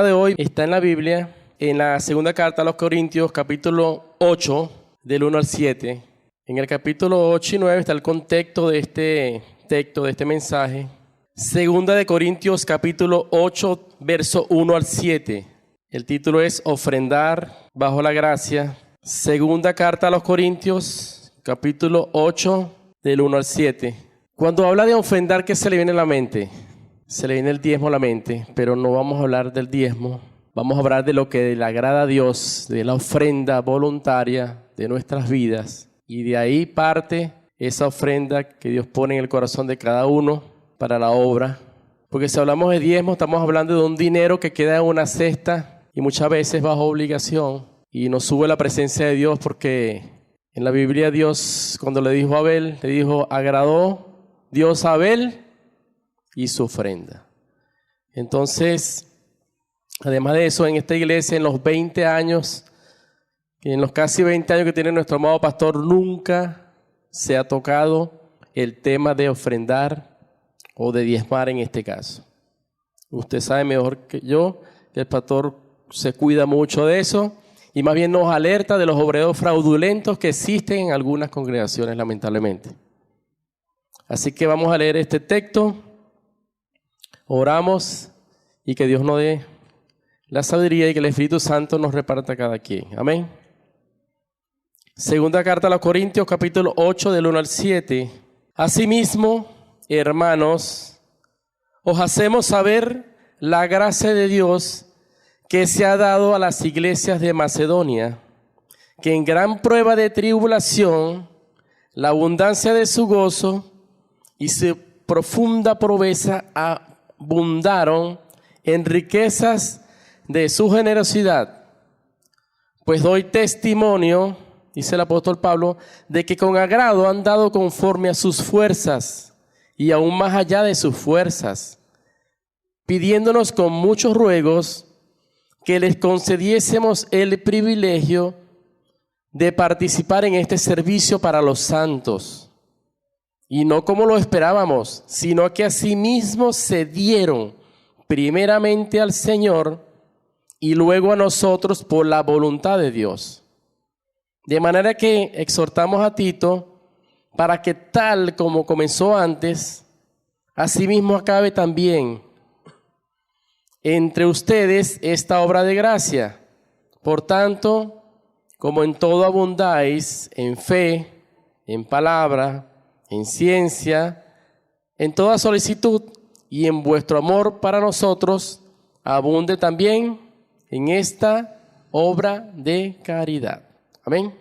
De hoy está en la Biblia, en la segunda carta a los Corintios, capítulo 8, del 1 al 7. En el capítulo 8 y 9 está el contexto de este texto, de este mensaje. Segunda de Corintios, capítulo 8, verso 1 al 7. El título es Ofrendar bajo la gracia. Segunda carta a los Corintios, capítulo 8, del 1 al 7. Cuando habla de ofrendar, ¿qué se le viene a la mente? Se le viene el diezmo a la mente, pero no vamos a hablar del diezmo. Vamos a hablar de lo que le agrada a Dios, de la ofrenda voluntaria de nuestras vidas. Y de ahí parte esa ofrenda que Dios pone en el corazón de cada uno para la obra. Porque si hablamos de diezmo, estamos hablando de un dinero que queda en una cesta y muchas veces bajo obligación. Y nos sube la presencia de Dios porque en la Biblia Dios, cuando le dijo a Abel, le dijo, agradó Dios a Abel y su ofrenda. Entonces, además de eso, en esta iglesia, en los 20 años, en los casi 20 años que tiene nuestro amado pastor, nunca se ha tocado el tema de ofrendar o de diezmar en este caso. Usted sabe mejor que yo que el pastor se cuida mucho de eso y más bien nos alerta de los obreros fraudulentos que existen en algunas congregaciones, lamentablemente. Así que vamos a leer este texto. Oramos y que Dios nos dé la sabiduría y que el Espíritu Santo nos reparta a cada quien. Amén. Segunda carta a los Corintios, capítulo 8, del 1 al 7. Asimismo, hermanos, os hacemos saber la gracia de Dios que se ha dado a las iglesias de Macedonia, que en gran prueba de tribulación, la abundancia de su gozo y su profunda pobreza abundaron en riquezas de su generosidad. Pues doy testimonio, dice el apóstol Pablo, de que con agrado han dado conforme a sus fuerzas y aún más allá de sus fuerzas, pidiéndonos con muchos ruegos que les concediésemos el privilegio de participar en este servicio para los santos. Y no como lo esperábamos, sino que asimismo se dieron primeramente al Señor y luego a nosotros por la voluntad de Dios. De manera que exhortamos a Tito para que tal como comenzó antes, asimismo acabe también entre ustedes esta obra de gracia. Por tanto, como en todo abundáis, en fe, en palabra, en ciencia, en toda solicitud y en vuestro amor para nosotros, abunde también en esta obra de caridad. Amén.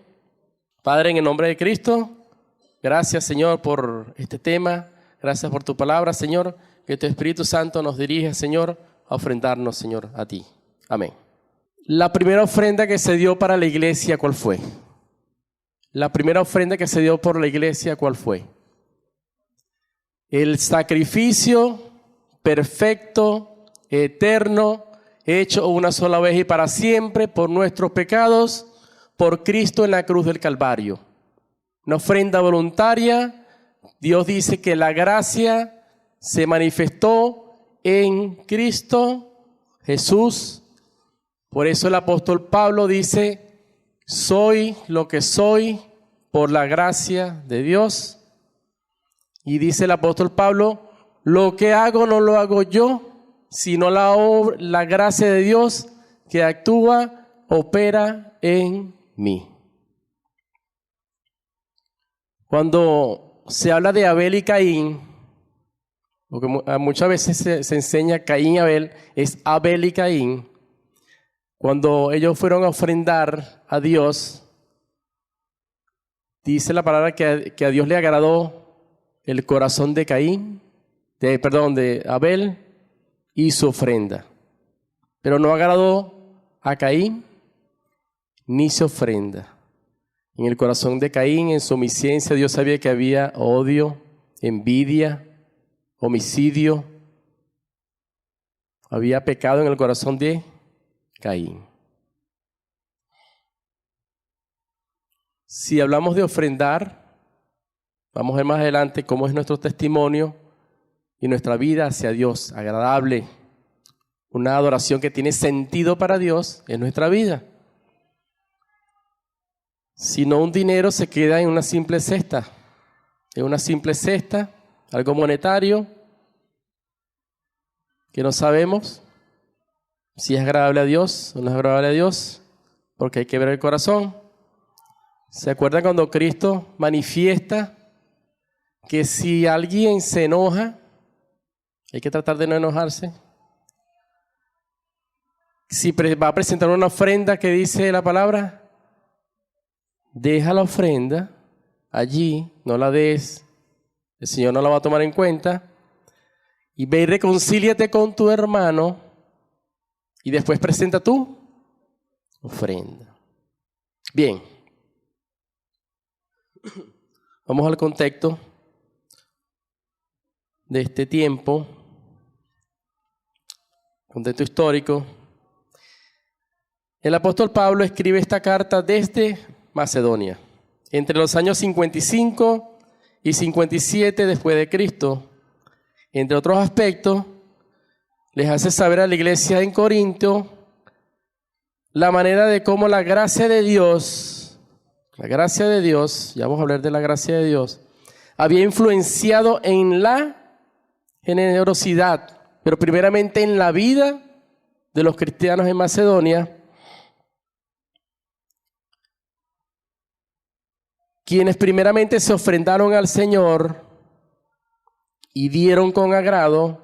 Padre, en el nombre de Cristo, gracias, Señor, por este tema. Gracias por tu palabra, Señor. Que tu Espíritu Santo nos dirija, Señor, a ofrendarnos, Señor, a ti. Amén. La primera ofrenda que se dio para la iglesia, ¿cuál fue? La primera ofrenda que se dio por la iglesia, ¿cuál fue? El sacrificio perfecto, eterno, hecho una sola vez y para siempre por nuestros pecados, por Cristo en la cruz del Calvario. Una ofrenda voluntaria. Dios dice que la gracia se manifestó en Cristo Jesús. Por eso el apóstol Pablo dice, soy lo que soy por la gracia de Dios. Y dice el apóstol Pablo, lo que hago no lo hago yo, sino la gracia de Dios que actúa, opera en mí. Cuando se habla de Abel y Caín, porque muchas veces se enseña Caín y Abel, es Abel y Caín. Cuando ellos fueron a ofrendar a Dios, dice la palabra que a Dios le agradó el corazón de de Abel y su ofrenda. Pero no agradó a Caín ni su ofrenda. En el corazón de Caín, en su omnisciencia, Dios sabía que había odio, envidia, homicidio. Había pecado en el corazón de Caín. Si hablamos de ofrendar, vamos a ver más adelante cómo es nuestro testimonio y nuestra vida hacia Dios, agradable, una adoración que tiene sentido para Dios en nuestra vida. Si no, un dinero se queda en una simple cesta, algo monetario, que no sabemos si es agradable a Dios o no es agradable a Dios, porque hay que ver el corazón. ¿Se acuerdan cuando Cristo manifiesta que si alguien se enoja, hay que tratar de no enojarse? Si va a presentar una ofrenda, que dice la palabra, deja la ofrenda allí, no la des, el Señor no la va a tomar en cuenta, y ve y reconcíliate con tu hermano, y después presenta tu ofrenda. Bien, vamos al contexto de este tiempo, contexto histórico. El apóstol Pablo escribe esta carta desde Macedonia, entre los años 55 y 57 después de Cristo. Entre otros aspectos, les hace saber a la iglesia en Corinto la manera de cómo la gracia de Dios, ya vamos a hablar de la gracia de Dios, había influenciado en la generosidad, pero primeramente en la vida de los cristianos en Macedonia, quienes primeramente se ofrendaron al Señor y dieron con agrado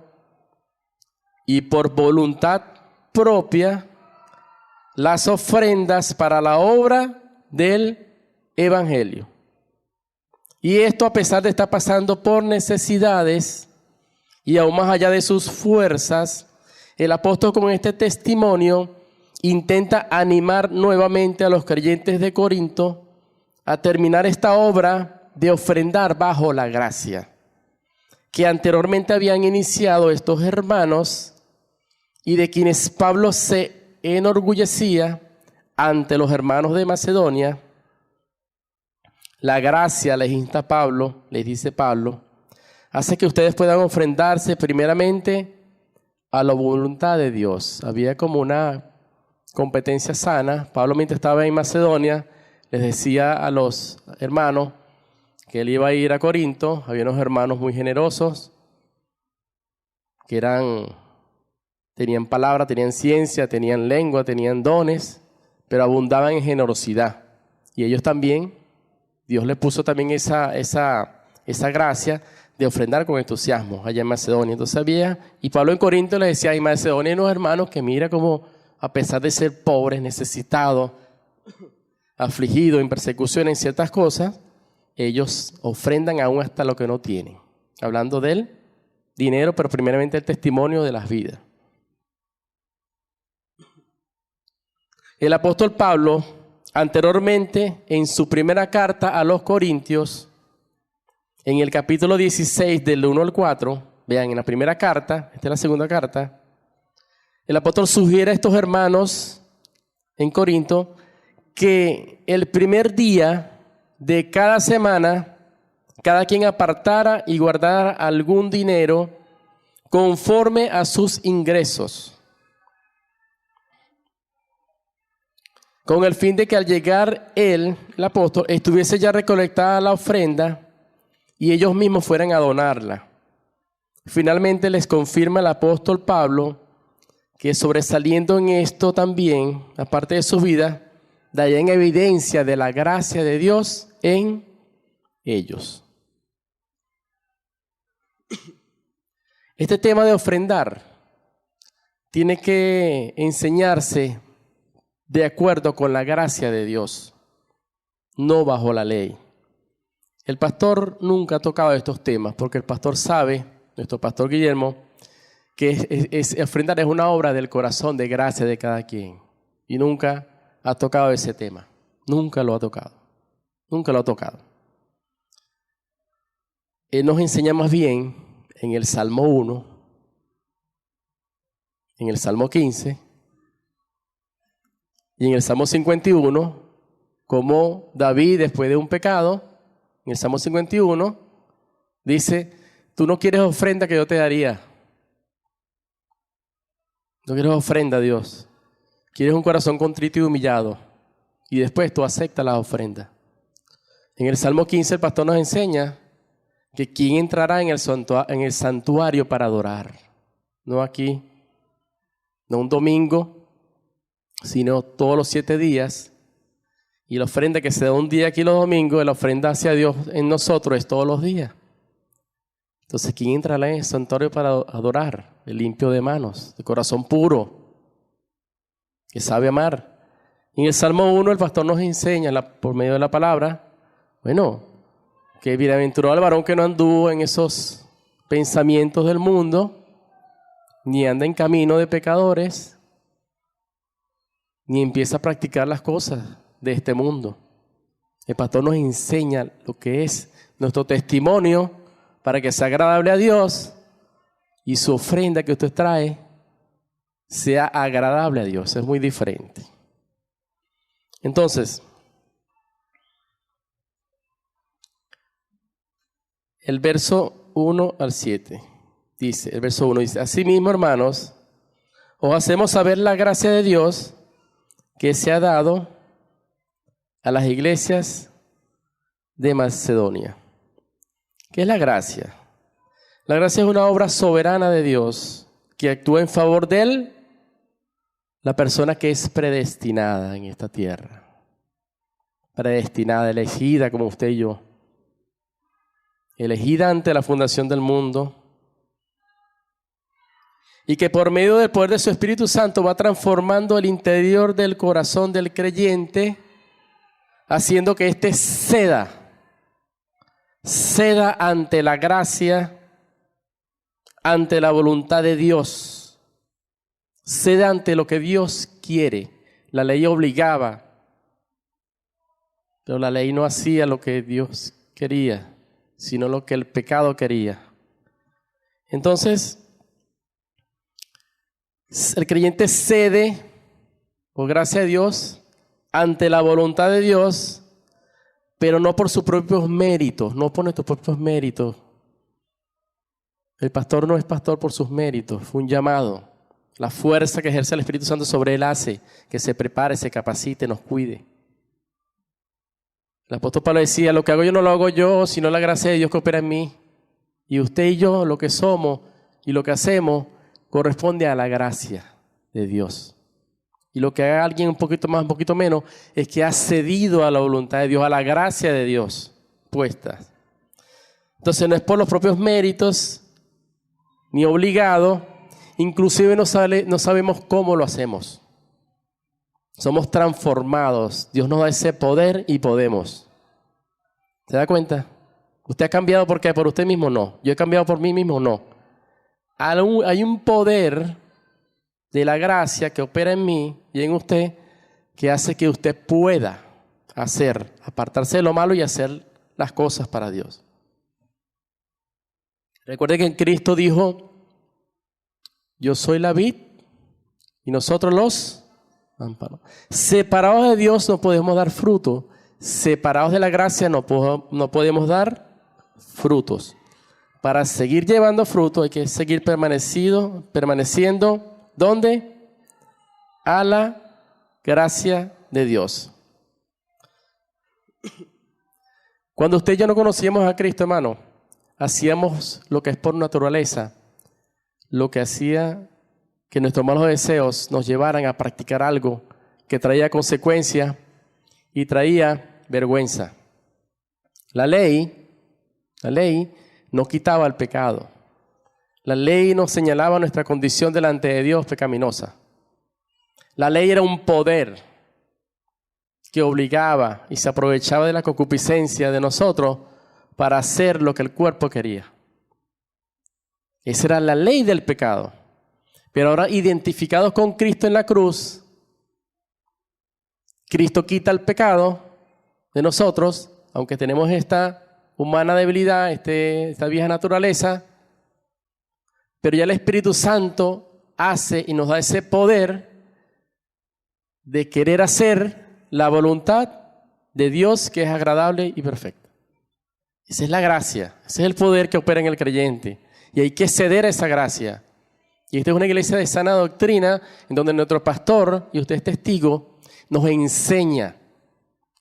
y por voluntad propia las ofrendas para la obra del Evangelio. Y esto a pesar de estar pasando por necesidades y aún más allá de sus fuerzas, el apóstol con este testimonio intenta animar nuevamente a los creyentes de Corinto a terminar esta obra de ofrendar bajo la gracia que anteriormente habían iniciado estos hermanos y de quienes Pablo se enorgullecía ante los hermanos de Macedonia. La gracia, les dice Pablo, hace que ustedes puedan ofrendarse primeramente a la voluntad de Dios. Había como una competencia sana. Pablo, mientras estaba en Macedonia, les decía a los hermanos que él iba a ir a Corinto. Había unos hermanos muy generosos que tenían palabra, tenían ciencia, tenían lengua, tenían dones, pero abundaban en generosidad. Y ellos también, Dios les puso también esa gracia de ofrendar con entusiasmo allá en Macedonia. Entonces y Pablo en Corinto les decía, en Macedonia hay unos hermanos que mira como a pesar de ser pobres, necesitados, afligidos, en persecución, en ciertas cosas, ellos ofrendan aún hasta lo que no tienen. Hablando del dinero, pero primeramente el testimonio de las vidas. El apóstol Pablo, anteriormente, en su primera carta a los Corintios, en el capítulo 16, del 1 al 4, vean, en la primera carta, esta es la segunda carta, el apóstol sugiere a estos hermanos en Corinto que el primer día de cada semana, cada quien apartara y guardara algún dinero conforme a sus ingresos, con el fin de que al llegar él, el apóstol, estuviese ya recolectada la ofrenda y ellos mismos fueran a donarla. Finalmente les confirma el apóstol Pablo que sobresaliendo en esto también, aparte de su vida, darían evidencia de la gracia de Dios en ellos. Este tema de ofrendar tiene que enseñarse de acuerdo con la gracia de Dios, no bajo la ley. El pastor nunca ha tocado estos temas porque el pastor sabe, nuestro pastor Guillermo, que ofrendar es una obra del corazón de gracia de cada quien. Y nunca ha tocado ese tema. Nunca lo ha tocado. Nunca lo ha tocado. Él nos enseña más bien en el Salmo 1, en el Salmo 15 y en el Salmo 51, como David, después de un pecado, en el Salmo 51, dice, tú no quieres ofrenda que yo te daría. No quieres ofrenda a Dios. Quieres un corazón contrito y humillado. Y después tú aceptas la ofrenda. En el Salmo 15 el pastor nos enseña que quién entrará en el santuario para adorar. No aquí, no un domingo, sino todos los 7 días. Y la ofrenda que se da un día aquí los domingos, la ofrenda hacia Dios en nosotros es todos los días. Entonces, ¿quién entrará en el santuario para adorar? El limpio de manos, de corazón puro, que sabe amar. En el Salmo 1 el pastor nos enseña por medio de la palabra, que bienaventurado el varón que no anduvo en esos pensamientos del mundo, ni anda en camino de pecadores, ni empieza a practicar las cosas de este mundo. El pastor nos enseña lo que es nuestro testimonio para que sea agradable a Dios y su ofrenda que usted trae sea agradable a Dios. Es muy diferente. Entonces, el verso 1 al 7 dice, el verso 1 dice, asimismo, hermanos, os hacemos saber la gracia de Dios que se ha dado a las iglesias de Macedonia. ¿Qué es la gracia? La gracia es una obra soberana de Dios que actúa en favor de él, la persona que es predestinada en esta tierra. Predestinada, elegida como usted y yo. Elegida ante la fundación del mundo. Y que por medio del poder de su Espíritu Santo va transformando el interior del corazón del creyente, haciendo que éste ceda ante la gracia, ante la voluntad de Dios, ceda ante lo que Dios quiere. La ley obligaba, pero la ley no hacía lo que Dios quería, sino lo que el pecado quería. Entonces, el creyente cede, por gracia de Dios, ante la voluntad de Dios, pero no por sus propios méritos, no por nuestros propios méritos. El pastor no es pastor por sus méritos, fue un llamado. La fuerza que ejerce el Espíritu Santo sobre él hace que se prepare, se capacite, nos cuide. El apóstol Pablo decía, lo que hago yo no lo hago yo, sino la gracia de Dios que opera en mí. Y usted y yo, lo que somos y lo que hacemos, corresponde a la gracia de Dios. Y lo que haga alguien un poquito más, un poquito menos, es que ha cedido a la voluntad de Dios, a la gracia de Dios puesta. Entonces no es por los propios méritos, ni obligado, inclusive no sabemos cómo lo hacemos. Somos transformados, Dios nos da ese poder y podemos. ¿Se da cuenta? ¿Usted ha cambiado por qué? ¿Por usted mismo? No. ¿Yo he cambiado por mí mismo? No. Hay un poder de la gracia que opera en mí y en usted, que hace que usted pueda apartarse de lo malo y hacer las cosas para Dios. Recuerde que en Cristo dijo, yo soy la vid y nosotros los pámpanos. Separados de Dios no podemos dar fruto, separados de la gracia no podemos dar frutos. Para seguir llevando fruto hay que seguir permaneciendo, ¿dónde? A la gracia de Dios. Cuando usted y yo no conocíamos a Cristo, hermano, hacíamos lo que es por naturaleza, lo que hacía que nuestros malos deseos nos llevaran a practicar algo que traía consecuencias y traía vergüenza. La ley no quitaba el pecado. La ley nos señalaba nuestra condición delante de Dios pecaminosa. La ley era un poder que obligaba y se aprovechaba de la concupiscencia de nosotros para hacer lo que el cuerpo quería. Esa era la ley del pecado. Pero ahora, identificados con Cristo en la cruz, Cristo quita el pecado de nosotros, aunque tenemos esta humana debilidad, esta vieja naturaleza, pero ya el Espíritu Santo hace y nos da ese poder de querer hacer la voluntad de Dios, que es agradable y perfecta. Esa es la gracia, ese es el poder que opera en el creyente. Y hay que ceder a esa gracia. Y esta es una iglesia de sana doctrina en donde nuestro pastor, y usted es testigo, nos enseña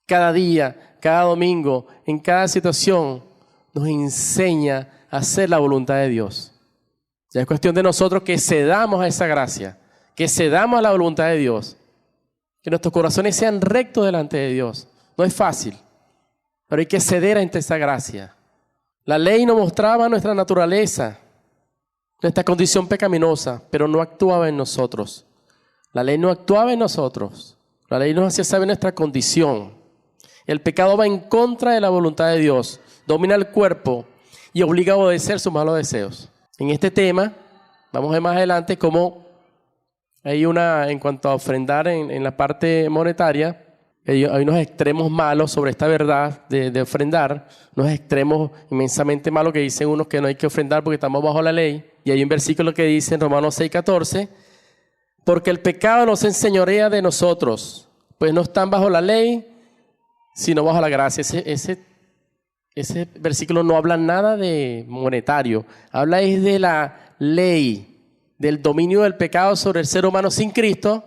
cada día, cada domingo, en cada situación, nos enseña a hacer la voluntad de Dios. Ya es cuestión de nosotros que cedamos a esa gracia, que cedamos a la voluntad de Dios, que nuestros corazones sean rectos delante de Dios. No es fácil, pero hay que ceder ante esa gracia. La ley nos mostraba nuestra naturaleza, nuestra condición pecaminosa, pero no actuaba en nosotros. La ley no actuaba en nosotros. La ley nos hacía saber nuestra condición. El pecado va en contra de la voluntad de Dios, domina el cuerpo y obliga a obedecer sus malos deseos. En este tema, vamos a ver más adelante cómo hay en cuanto a ofrendar en la parte monetaria, hay unos extremos malos sobre esta verdad de ofrendar, unos extremos inmensamente malos que dicen unos que no hay que ofrendar porque estamos bajo la ley. Y hay un versículo que dice en Romanos 6:14, porque el pecado no se enseñorea de nosotros, pues no están bajo la ley, sino bajo la gracia. Ese versículo no habla nada de monetario, habla es de la ley, del dominio del pecado sobre el ser humano sin Cristo,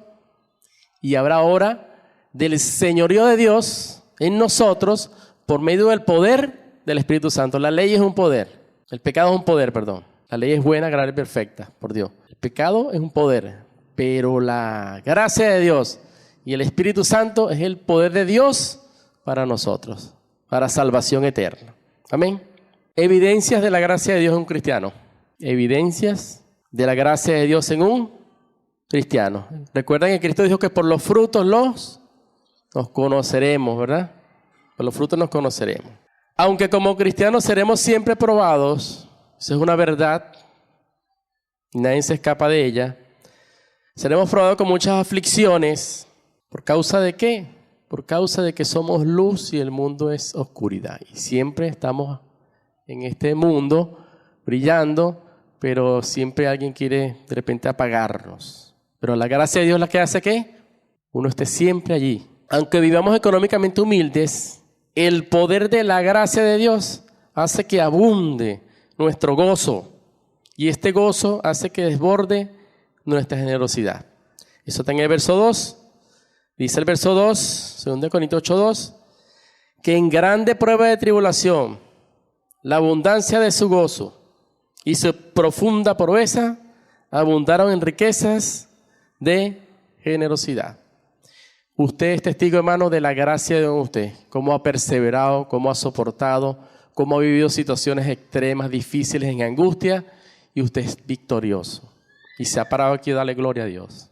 y habla ahora del señorío de Dios en nosotros por medio del poder del Espíritu Santo. La ley es un poder, el pecado es un poder, perdón. La ley es buena, agradable y perfecta, por Dios. El pecado es un poder, pero la gracia de Dios y el Espíritu Santo es el poder de Dios para nosotros, para salvación eterna. Amén. Evidencias de la gracia de Dios en un cristiano. Evidencias de la gracia de Dios en un cristiano. Recuerdan que Cristo dijo que por los frutos nos conoceremos, ¿verdad? Por los frutos nos conoceremos. Aunque como cristianos seremos siempre probados, eso es una verdad, y nadie se escapa de ella. Seremos probados con muchas aflicciones. ¿Por causa de qué? Por causa de que somos luz y el mundo es oscuridad. Y siempre estamos en este mundo brillando, pero siempre alguien quiere de repente apagarnos. Pero la gracia de Dios es la que hace que uno esté siempre allí. Aunque vivamos económicamente humildes, el poder de la gracia de Dios hace que abunde nuestro gozo, y este gozo hace que desborde nuestra generosidad. Eso está en el verso 2. Dice el verso 2, 2 Corintios 8:2, que en grande prueba de tribulación, la abundancia de su gozo y su profunda pobreza abundaron en riquezas de generosidad. Usted es testigo, hermano, de la gracia de usted, cómo ha perseverado, cómo ha soportado, cómo ha vivido situaciones extremas, difíciles, en angustia, y usted es victorioso. Y se ha parado aquí a darle gloria a Dios.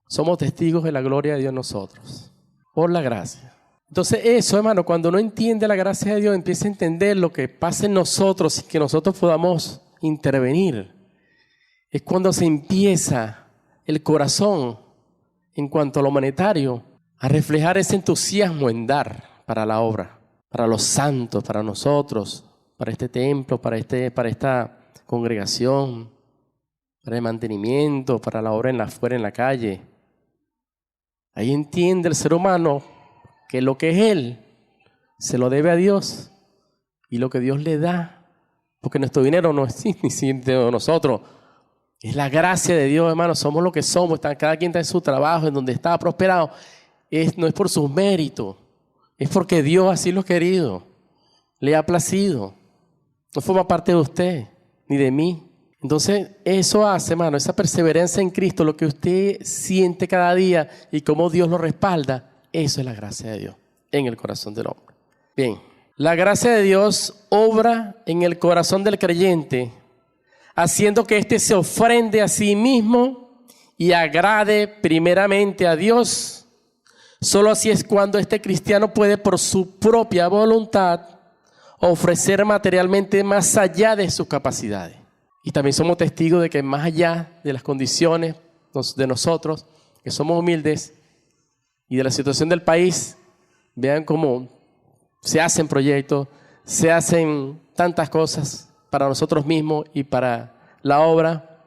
Somos testigos de la gloria de Dios nosotros, por la gracia. Entonces eso, hermano, cuando uno entiende la gracia de Dios, empieza a entender lo que pasa en nosotros y que nosotros podamos intervenir. Es cuando se empieza el corazón, en cuanto a lo monetario, a reflejar ese entusiasmo en dar para la obra, para los santos, para nosotros, para este templo, para esta congregación, para el mantenimiento, para la obra afuera en la calle. Ahí entiende el ser humano que lo que es él se lo debe a Dios, y lo que Dios le da, porque nuestro dinero no es ni de nosotros, es la gracia de Dios, hermano. Somos lo que somos, cada quien está en su trabajo, en donde está prosperado. No es por sus méritos, es porque Dios así lo ha querido, le ha placido. No forma parte de usted ni de mí. Entonces eso hace, hermano, esa perseverancia en Cristo, lo que usted siente cada día y cómo Dios lo respalda, eso es la gracia de Dios en el corazón del hombre. Bien, la gracia de Dios obra en el corazón del creyente, haciendo que éste se ofrende a sí mismo y agrade primeramente a Dios. Solo así es cuando este cristiano puede por su propia voluntad ofrecer materialmente más allá de sus capacidades. Y también somos testigos de que más allá de las condiciones de nosotros, que somos humildes, y de la situación del país, vean cómo se hacen proyectos, se hacen tantas cosas para nosotros mismos y para la obra,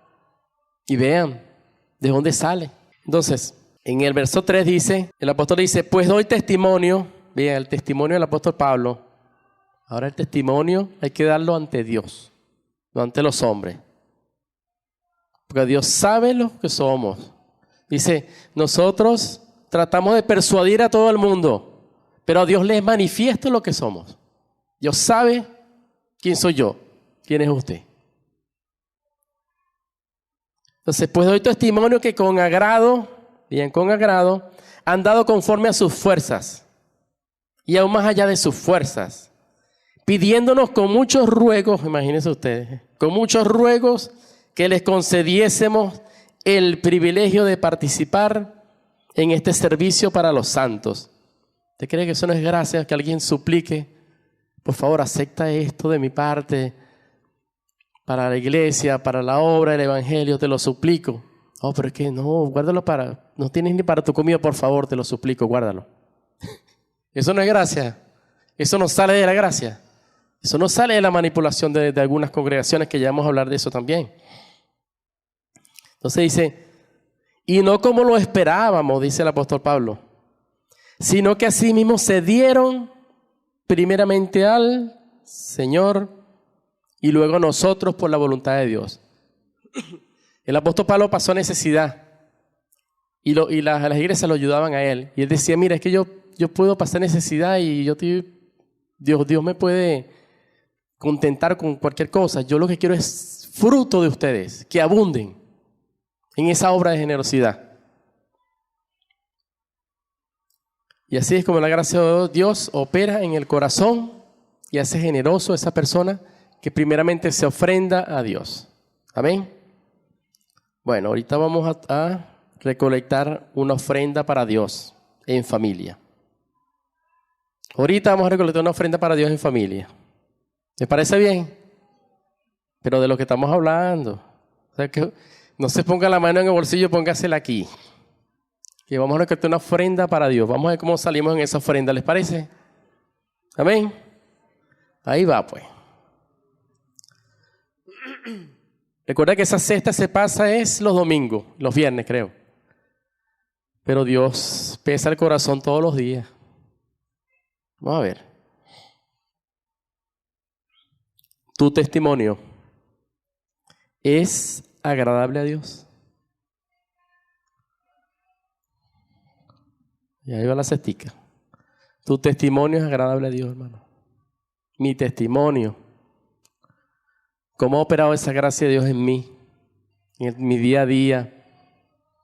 y vean de dónde sale. Entonces, en el verso 3 dice, el apóstol dice, pues doy testimonio, vean el testimonio del apóstol Pablo. Ahora el testimonio hay que darlo ante Dios, no ante los hombres. Porque Dios sabe lo que somos. Dice, nosotros tratamos de persuadir a todo el mundo, pero a Dios le es manifiesto lo que somos. Dios sabe quién soy yo, quién es usted. Entonces, pues doy testimonio que con agrado, han dado conforme a sus fuerzas y aún más allá de sus fuerzas, pidiéndonos con muchos ruegos, imagínense ustedes, con muchos ruegos que les concediésemos el privilegio de participar en este servicio para los santos. ¿Usted cree que eso no es gracia? Que alguien suplique, por favor, acepta esto de mi parte para la iglesia, para la obra del evangelio, te lo suplico. Oh, pero es que no, guárdalo no tienes ni para tu comida, por favor, te lo suplico, guárdalo. Eso no es gracia, eso no sale de la gracia, eso no sale de la manipulación de algunas congregaciones, que ya vamos a hablar de eso también. Entonces dice, y no como lo esperábamos, dice el apóstol Pablo, sino que asimismo se dieron primeramente al Señor y luego a nosotros por la voluntad de Dios. El apóstol Pablo pasó necesidad y las iglesias lo ayudaban a él. Y él decía, mira, es que yo puedo pasar necesidad y Dios me puede contentar con cualquier cosa. Yo lo que quiero es fruto de ustedes, que abunden en esa obra de generosidad. Y así es como la gracia de Dios opera en el corazón y hace generoso a esa persona que primeramente se ofrenda a Dios. Amén. Bueno, ahorita vamos a recolectar una ofrenda para Dios en familia. Ahorita vamos a recolectar una ofrenda para Dios en familia. ¿Les parece bien? Pero de lo que estamos hablando. O sea, que no se ponga la mano en el bolsillo, póngasela aquí. Que vamos a recolectar una ofrenda para Dios. Vamos a ver cómo salimos en esa ofrenda, ¿les parece? Amén. Ahí va, pues. Recuerda que esa cesta se pasa es los domingos, los viernes creo. Pero Dios pesa el corazón todos los días. Vamos a ver. Tu testimonio es agradable a Dios. Y ahí va la cestica. Tu testimonio es agradable a Dios, hermano. Mi testimonio. ¿Cómo ha operado esa gracia de Dios en mí? En mi día a día.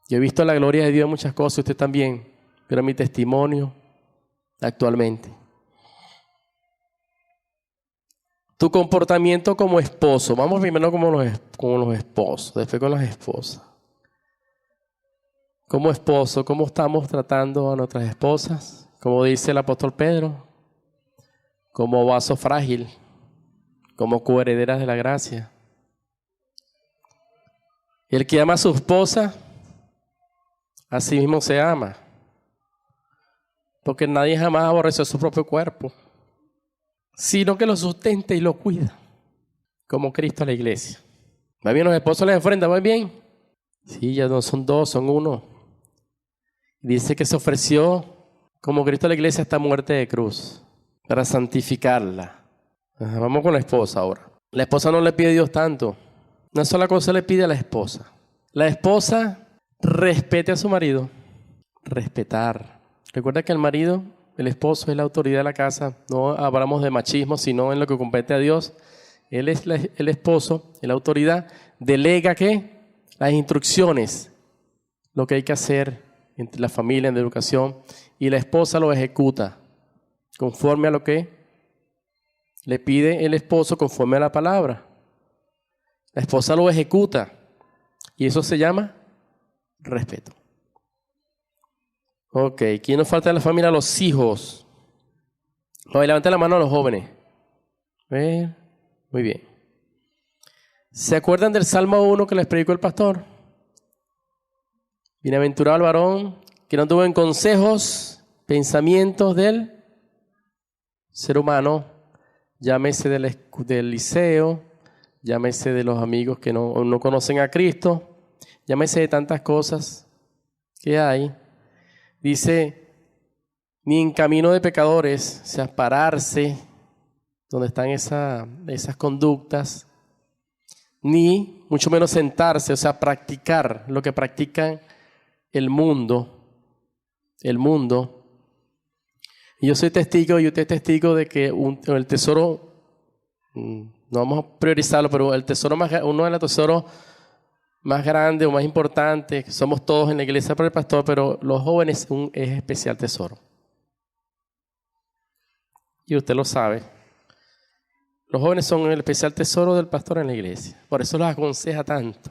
Yo he visto la gloria de Dios en muchas cosas, usted también. Pero mi testimonio actualmente. Tu comportamiento como esposo. Vamos primero con los esposos, después con las esposas. Como esposo, ¿cómo estamos tratando a nuestras esposas? Como dice el apóstol Pedro, como vaso frágil, como coherederas de la gracia. El que ama a su esposa, a sí mismo se ama. Porque nadie jamás aborreció su propio cuerpo, sino que lo sustenta y lo cuida, como Cristo a la iglesia. ¿Va bien los esposos les ofrenda? ¿Va bien? Sí, ya no son dos, son uno. Dice que se ofreció como Cristo a la iglesia hasta muerte de cruz, para santificarla. Vamos con la esposa ahora. La esposa no le pide a Dios tanto. Una sola cosa le pide a la esposa. La esposa respete a su marido. Respetar. Recuerda que el marido, el esposo, es la autoridad de la casa. No hablamos de machismo, sino en lo que compete a Dios. Él es el esposo, la autoridad. Delega ¿qué? Las instrucciones, lo que hay que hacer entre la familia en la educación. Y la esposa lo ejecuta conforme a lo que le pide el esposo, conforme a la palabra. La esposa lo ejecuta. Y eso se llama respeto. Ok, ¿quién nos falta en la familia? Los hijos. Levanten la mano a los jóvenes. Muy bien. ¿Se acuerdan del Salmo 1 que les predicó el pastor? Bienaventurado el varón que no tuvo en consejos, pensamientos del ser humano, llámese del liceo, llámese de los amigos que no conocen a Cristo, llámese de tantas cosas que hay. Dice, ni en camino de pecadores, o sea, pararse donde están esas conductas, ni mucho menos sentarse, o sea, practicar lo que practican el mundo. El mundo. Y yo soy testigo y usted es testigo de que el tesoro, no vamos a priorizarlo, pero el tesoro uno de los tesoros más grandes o más importantes, que somos todos en la iglesia por el pastor, pero los jóvenes es especial tesoro. Y usted lo sabe. Los jóvenes son el especial tesoro del pastor en la iglesia. Por eso los aconseja tanto.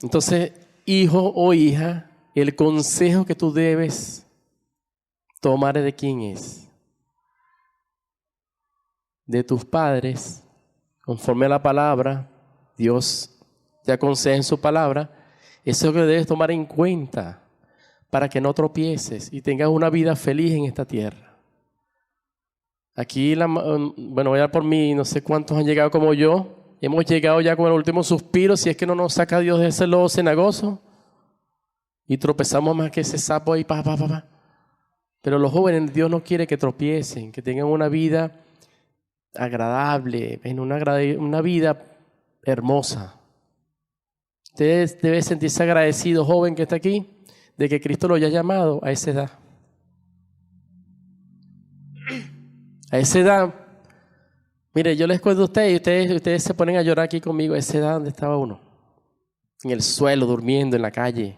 Entonces, hijo o hija, el consejo que tú debes tomar ¿de quién es? De tus padres, conforme a la palabra. Dios te aconseja en su palabra. Eso es lo que debes tomar en cuenta para que no tropieces y tengas una vida feliz en esta tierra. Aquí, bueno, voy a dar por mí, no sé cuántos han llegado como yo. Hemos llegado ya con el último suspiro, si es que no nos saca Dios de ese lodo cenagoso. Y tropezamos más que ese sapo ahí, pa. Pero los jóvenes, Dios no quiere que tropiecen, que tengan una vida agradable, una vida hermosa. Usted debe sentirse agradecido, joven que está aquí, de que Cristo lo haya llamado a esa edad. A esa edad, mire, yo les cuento a ustedes y ustedes se ponen a llorar aquí conmigo. A esa edad donde estaba uno, en el suelo, durmiendo en la calle.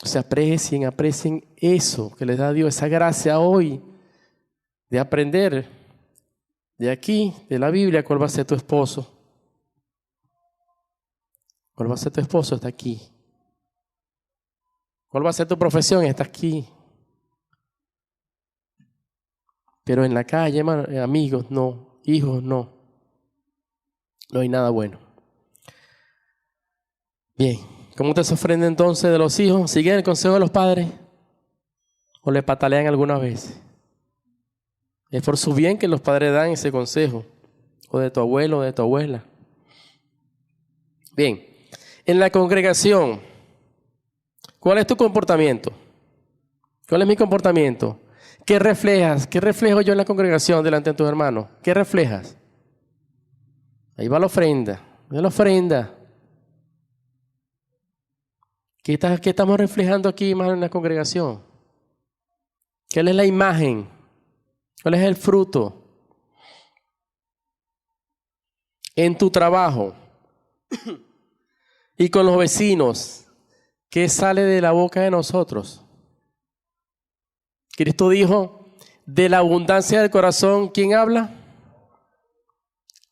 O sea, aprecien eso que les da Dios, esa gracia hoy de aprender de aquí, de la Biblia, cuál va a ser tu esposo. ¿Cuál va a ser tu esposo? Está aquí. ¿Cuál va a ser tu profesión? Está aquí. Pero en la calle, hermano, amigos, no. Hijos, no. No hay nada bueno. Bien. ¿Cómo te se ofrenda entonces de los hijos? ¿Siguen el consejo de los padres? ¿O le patalean alguna vez? Es por su bien que los padres dan ese consejo. O de tu abuelo o de tu abuela. Bien. En la congregación, ¿cuál es tu comportamiento? ¿Cuál es mi comportamiento? ¿Qué reflejas? ¿Qué reflejo yo en la congregación delante de tus hermanos? ¿Qué reflejas? Ahí va la ofrenda. Ve la ofrenda. ¿Qué estamos reflejando aquí, hermano, en la congregación? ¿Cuál es la imagen? ¿Cuál es el fruto? En tu trabajo y con los vecinos, ¿qué sale de la boca de nosotros? Cristo dijo, de la abundancia del corazón, ¿quién habla?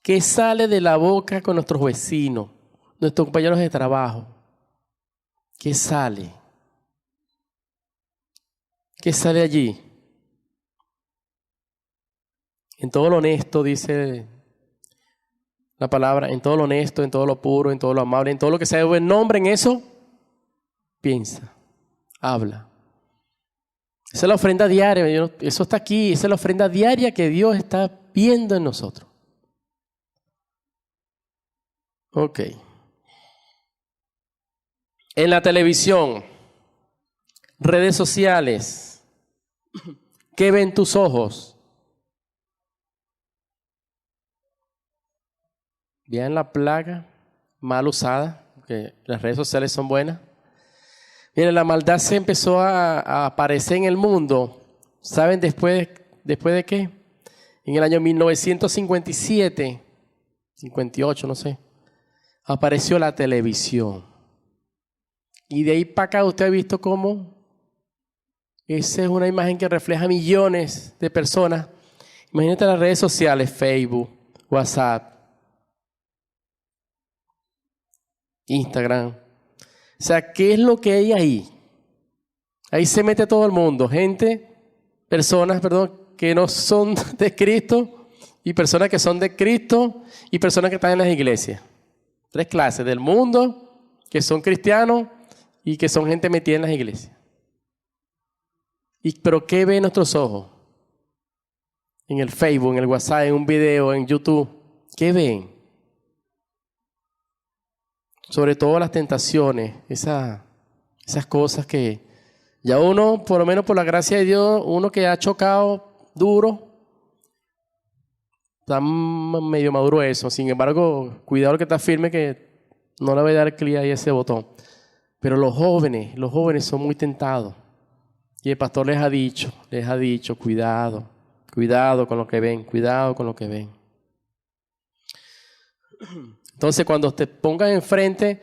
¿Qué sale de la boca con nuestros vecinos, nuestros compañeros de trabajo? ¿Qué sale? ¿Qué sale allí? En todo lo honesto, dice la palabra, en todo lo honesto, en todo lo puro, en todo lo amable, en todo lo que sea de buen nombre, en eso piensa, habla. Esa es la ofrenda diaria, eso está aquí, esa es la ofrenda diaria que Dios está viendo en nosotros. Ok. En la televisión, redes sociales, ¿qué ven tus ojos? Vean la plaga mal usada, porque las redes sociales son buenas. Miren, la maldad se empezó a aparecer en el mundo. ¿Saben después de qué? En el año 1957, 58, no sé, apareció la televisión. Y de ahí para acá usted ha visto cómo esa es una imagen que refleja millones de personas. Imagínate las redes sociales, Facebook, WhatsApp, Instagram. O sea, ¿qué es lo que hay ahí? Ahí se mete todo el mundo. Personas, que no son de Cristo y personas que son de Cristo y personas que están en las iglesias. 3 clases del mundo que son cristianos y que son gente metida en las iglesias. ¿Pero qué ven nuestros ojos? En el Facebook, en el WhatsApp, en un video, en YouTube. ¿Qué ven? Sobre todo las tentaciones, esas cosas que ya uno, por lo menos por la gracia de Dios, uno que ha chocado duro, Está medio maduro eso. Sin embargo, cuidado que está firme que no le voy a dar clic ahí a ese botón. Pero los jóvenes son muy tentados. Y el pastor les ha dicho, cuidado con lo que ven, cuidado con lo que ven. Entonces, cuando te pongan enfrente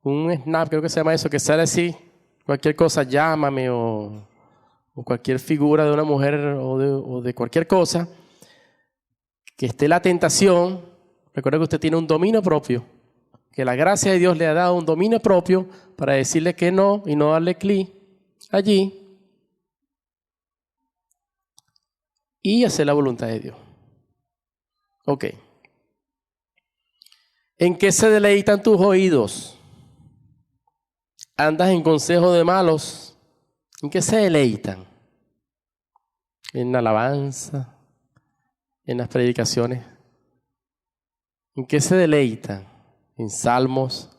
un snap, creo que se llama eso, que sale así, cualquier cosa, llámame o cualquier figura de una mujer o de cualquier cosa, que esté la tentación, recuerda que usted tiene un dominio propio, que la gracia de Dios le ha dado un dominio propio para decirle que no y no darle clic allí y hacer la voluntad de Dios. Ok. ¿En qué se deleitan tus oídos? ¿Andas en consejo de malos? ¿En qué se deleitan? ¿En la alabanza? ¿En las predicaciones? ¿En qué se deleitan? ¿En salmos?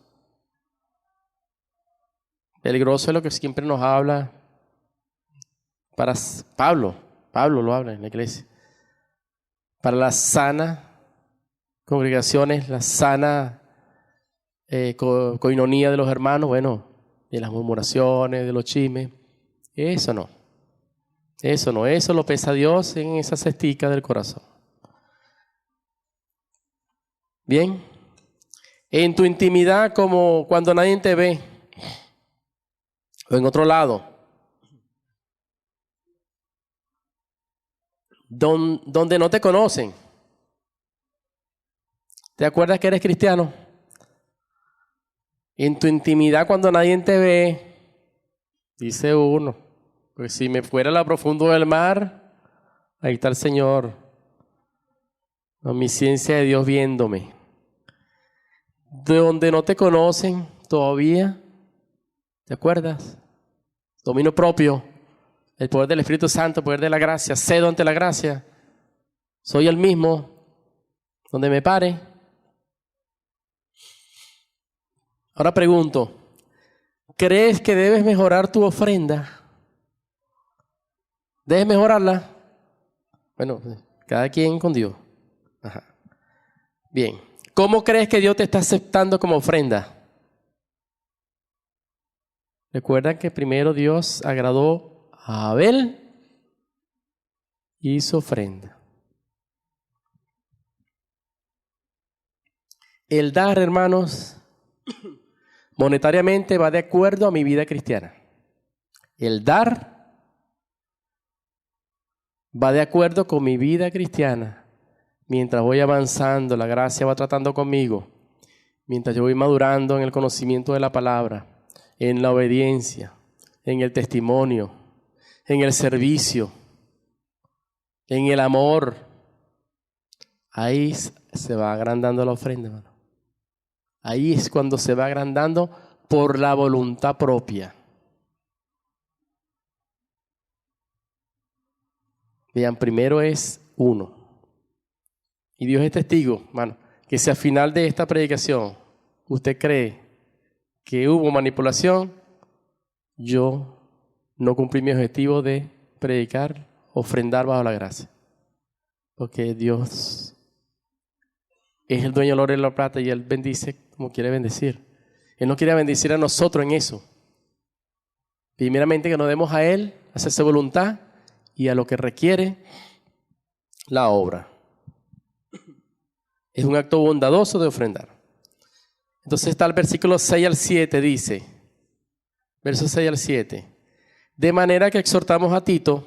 Peligroso es lo que siempre nos habla para Pablo lo habla en la iglesia. Para las sanas congregaciones, la sana coinonía de los hermanos, bueno, de las murmuraciones, de los chismes, eso lo pesa Dios en esa cestica del corazón. Bien, en tu intimidad, como cuando nadie te ve, o en otro lado, donde no te conocen. ¿Te acuerdas que eres cristiano? En tu intimidad, cuando nadie te ve, dice uno, pues si me fuera a lo profundo del mar, ahí está el Señor, la omnisciencia de Dios viéndome. De donde no te conocen todavía, ¿te acuerdas? Dominio propio, el poder del Espíritu Santo, el poder de la gracia, cedo ante la gracia, soy el mismo, donde me pare. Ahora pregunto, ¿crees que debes mejorar tu ofrenda? ¿Debes mejorarla? Bueno, cada quien con Dios. Ajá. Bien, ¿cómo crees que Dios te está aceptando como ofrenda? Recuerda que primero Dios agradó a Abel y hizo ofrenda. El dar, hermanos, monetariamente va de acuerdo a mi vida cristiana. El dar va de acuerdo con mi vida cristiana. Mientras voy avanzando, la gracia va tratando conmigo. Mientras yo voy madurando en el conocimiento de la palabra, en la obediencia, en el testimonio, en el servicio, en el amor. Ahí se va agrandando la ofrenda, hermano. Ahí es cuando se va agrandando por la voluntad propia. Vean, primero es uno. Y Dios es testigo, hermano, que si al final de esta predicación usted cree que hubo manipulación, yo no cumplí mi objetivo de predicar, ofrendar bajo la gracia. Porque Dios es el dueño del oro y la plata y Él bendice como quiere bendecir. Él no quiere bendecir a nosotros en eso. Primeramente que nos demos a Él, a hacerse voluntad y a lo que requiere la obra. Es un acto bondadoso de ofrendar. Entonces está el versículo 6 al 7, dice, versos 6 al 7. De manera que exhortamos a Tito,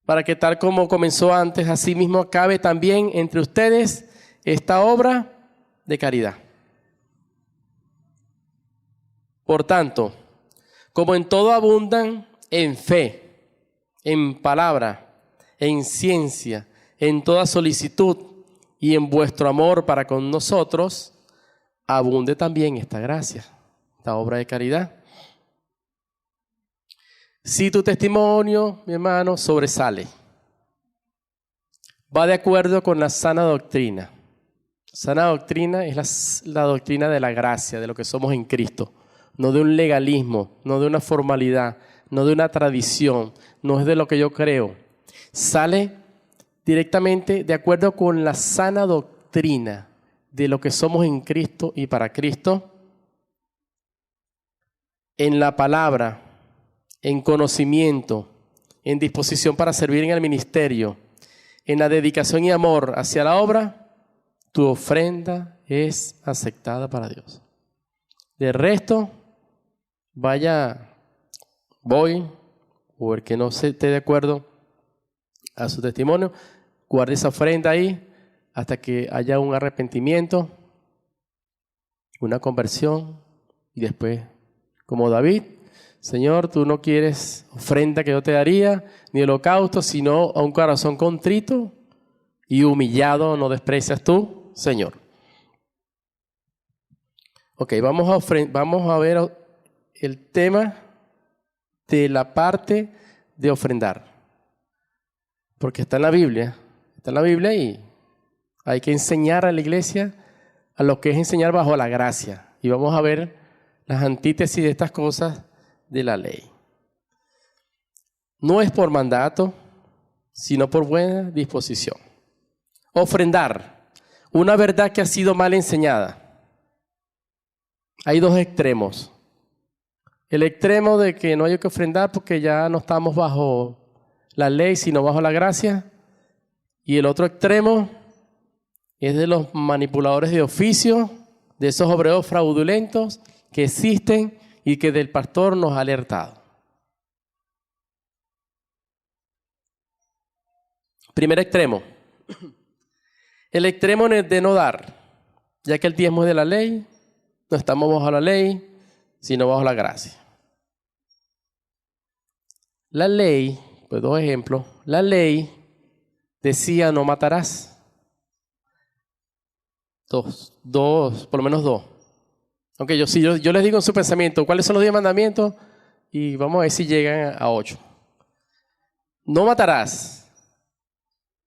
para que tal como comenzó antes, así mismo acabe también entre ustedes esta obra de caridad. Por tanto, como en todo abundan en fe, en palabra, en ciencia, en toda solicitud y en vuestro amor para con nosotros, abunde también esta gracia, esta obra de caridad. Si tu testimonio, mi hermano, sobresale, va de acuerdo con la sana doctrina. Sana doctrina es la doctrina de la gracia, de lo que somos en Cristo. No de un legalismo, no de una formalidad, no de una tradición, no es de lo que yo creo. Sale directamente de acuerdo con la sana doctrina de lo que somos en Cristo y para Cristo, en la palabra, en conocimiento, en disposición para servir en el ministerio, en la dedicación y amor hacia la obra, tu ofrenda es aceptada para Dios. De resto, voy, o el que no esté de acuerdo a su testimonio, guarde esa ofrenda ahí hasta que haya un arrepentimiento, una conversión, y después, como David, Señor, tú no quieres ofrenda que yo te daría, ni holocausto, sino a un corazón contrito y humillado no desprecias tú, Señor. Ok, vamos a ver el tema de la parte de ofrendar. Porque está en la Biblia y hay que enseñar a la iglesia a lo que es enseñar bajo la gracia. Y vamos a ver las antítesis de estas cosas de la ley. No es por mandato, sino por buena disposición. Ofrendar, una verdad que ha sido mal enseñada. Hay dos extremos. El extremo de que no hay que ofrendar porque ya no estamos bajo la ley, sino bajo la gracia. Y el otro extremo es de los manipuladores de oficio, de esos obreros fraudulentos que existen y que del pastor nos ha alertado. Primer extremo. El extremo de no dar, ya que el diezmo es de la ley, no estamos bajo la ley, sino bajo la gracia. La ley, pues dos ejemplos, la ley decía no matarás. Dos, por lo menos dos. Aunque yo les digo en su pensamiento, ¿cuáles son los 10 mandamientos? Y vamos a ver si llegan a 8. No matarás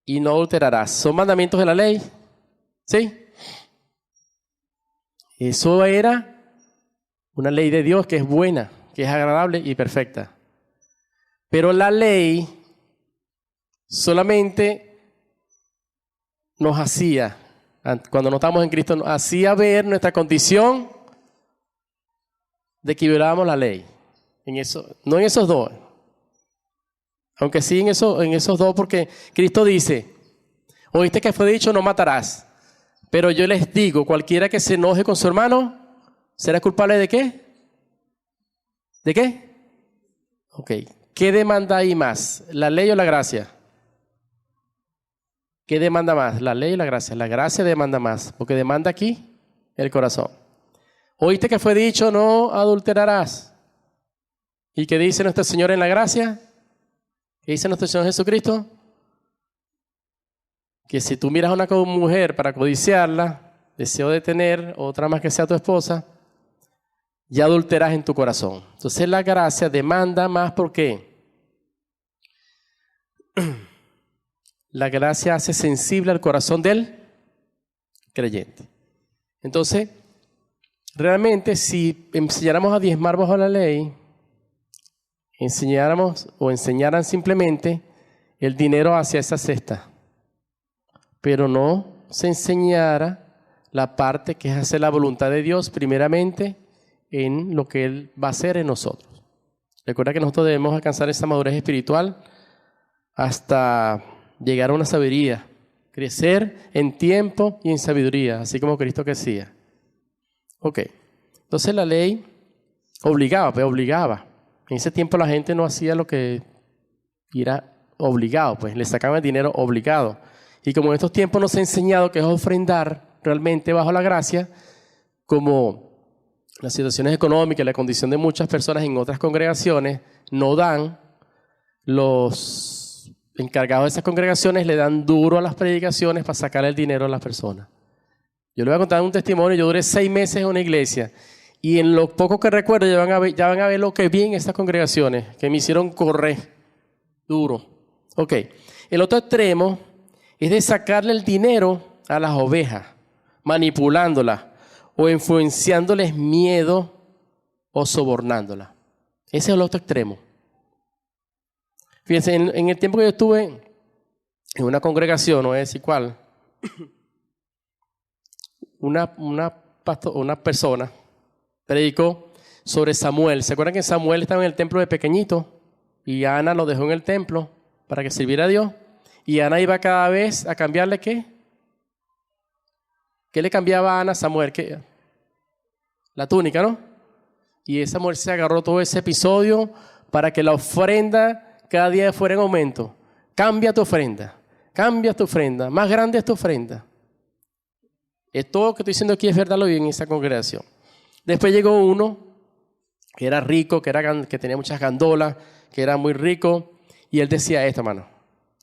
y no adulterarás. ¿Son mandamientos de la ley? ¿Sí? Eso era una ley de Dios que es buena, que es agradable y perfecta. Pero la ley solamente nos hacía, cuando no estábamos en Cristo, nos hacía ver nuestra condición de que violábamos la ley. No en esos dos. Aunque sí en esos dos, porque Cristo dice, oíste que fue dicho, no matarás. Pero yo les digo, cualquiera que se enoje con su hermano, ¿será culpable de qué? ¿De qué? Ok. ¿Qué demanda ahí más? ¿La ley o la gracia? ¿Qué demanda más? ¿La ley o la gracia? La gracia demanda más, porque demanda aquí el corazón. ¿Oíste que fue dicho, no adulterarás? ¿Y qué dice nuestro Señor en la gracia? ¿Qué dice nuestro Señor Jesucristo? Que si tú miras a una mujer para codiciarla, deseo de tener otra más que sea tu esposa, ya adulteras en tu corazón. Entonces la gracia demanda más, ¿por qué? La gracia hace sensible al corazón del creyente. Entonces, realmente si enseñáramos a diezmar bajo la ley, enseñaran simplemente el dinero hacia esa cesta, pero no se enseñara la parte que es hacer la voluntad de Dios primeramente en lo que Él va a hacer en nosotros. Recuerda que nosotros debemos alcanzar esa madurez espiritual hasta llegar a una sabiduría, crecer en tiempo y en sabiduría, así como Cristo crecía. Ok, entonces la ley obligaba. En ese tiempo la gente no hacía lo que era obligado, pues le sacaban el dinero obligado. Y como en estos tiempos nos ha enseñado que es ofrendar realmente bajo la gracia, como las situaciones económicas, la condición de muchas personas en otras congregaciones no dan, los encargados de esas congregaciones le dan duro a las predicaciones para sacar el dinero a las personas. Yo les voy a contar un testimonio. Yo duré 6 meses en una iglesia y en lo poco que recuerdo ya van a ver lo que vi en estas congregaciones que me hicieron correr duro. Ok, el otro extremo es de sacarle el dinero a las ovejas, manipulándolas o influenciándoles miedo o sobornándolas. Ese es el otro extremo. Fíjense, en el tiempo que yo estuve en una congregación, no voy a decir cuál, una persona predicó sobre Samuel. ¿Se acuerdan que Samuel estaba en el templo de pequeñito y Ana lo dejó en el templo para que sirviera a Dios? Y Ana iba cada vez a cambiarle ¿qué? ¿Qué le cambiaba a Ana a Samuel? ¿Qué? La túnica, ¿no? Y Samuel se agarró todo ese episodio para que la ofrenda cada día fuera en aumento. Cambia tu ofrenda, más grande es tu ofrenda. Todo lo que estoy diciendo aquí es verdad, lo vi en esa congregación. Después llegó uno que era rico, que tenía muchas gandolas, que era muy rico, y él decía esto, hermano,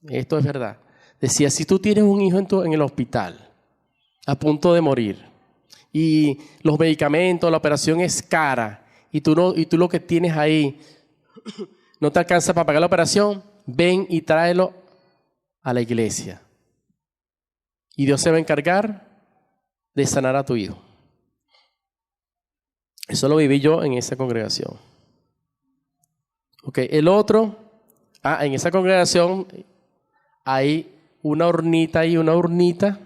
esto es verdad. Decía, si tú tienes un hijo en el hospital, a punto de morir, y los medicamentos, la operación es cara, y tú lo que tienes ahí no te alcanza para pagar la operación, ven y tráelo a la iglesia. Y Dios se va a encargar de sanar a tu hijo. Eso lo viví yo en esa congregación. Ok, el otro, en esa congregación hay una urnita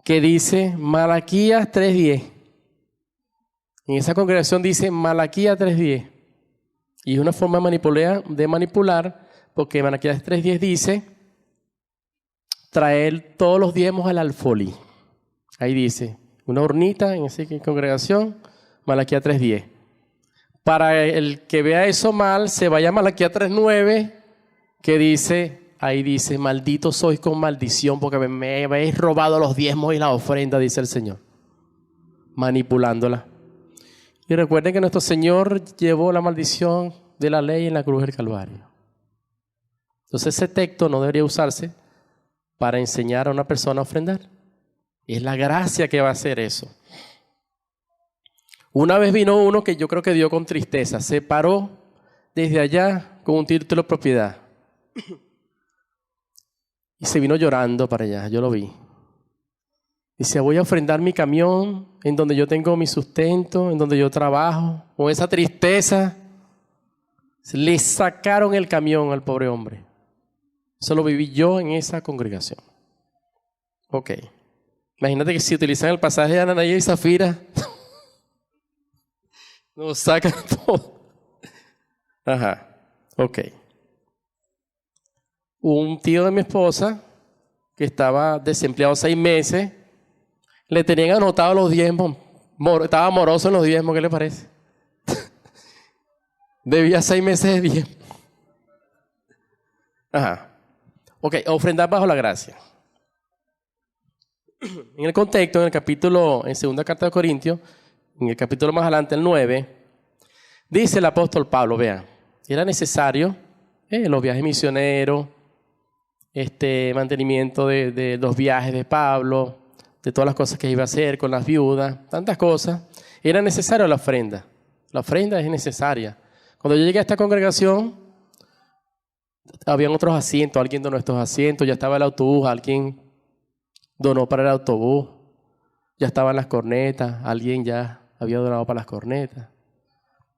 que dice Malaquías 3:10. En esa congregación dice Malaquías 3:10. Y es una forma de manipular, porque Malaquías 3:10 dice traer todos los diezmos al alfolí. Ahí dice, una urnita en esa congregación, Malaquías 3:10. Para el que vea eso mal, se vaya a Malaquías 3:9, que dice, ahí dice, maldito sois con maldición, porque me habéis robado los diezmos y la ofrenda, dice el Señor, manipulándola. Y recuerden que nuestro Señor llevó la maldición de la ley en la cruz del Calvario. Entonces ese texto no debería usarse para enseñar a una persona a ofrendar. Es la gracia que va a hacer eso. Una vez vino uno que yo creo que dio con tristeza. Se paró desde allá con un título de propiedad. Y se vino llorando para allá, yo lo vi. Dice, voy a ofrendar mi camión en donde yo tengo mi sustento, en donde yo trabajo. Con esa tristeza, le sacaron el camión al pobre hombre. Eso lo viví yo en esa congregación. Ok. Imagínate que si utilizan el pasaje de Ananías y Zafira, nos sacan todo. Ajá. Ok. Un tío de mi esposa, que estaba desempleado 6 meses, le tenían anotado los diezmos. Estaba moroso en los diezmos, ¿qué le parece? Debía 6 meses de diezmo. Ajá. Ok, ofrendar bajo la gracia. En el contexto, en segunda carta de Corintios, en el capítulo más adelante, el 9, dice el apóstol Pablo, vean, era necesario los viajes misioneros, mantenimiento de los viajes de Pablo, de todas las cosas que iba a hacer con las viudas, tantas cosas. Era necesario la ofrenda. La ofrenda es necesaria. Cuando yo llegué a esta congregación, habían otros asientos, alguien donó estos asientos, ya estaba el autobús, alguien donó para el autobús, ya estaban las cornetas, alguien ya había donado para las cornetas.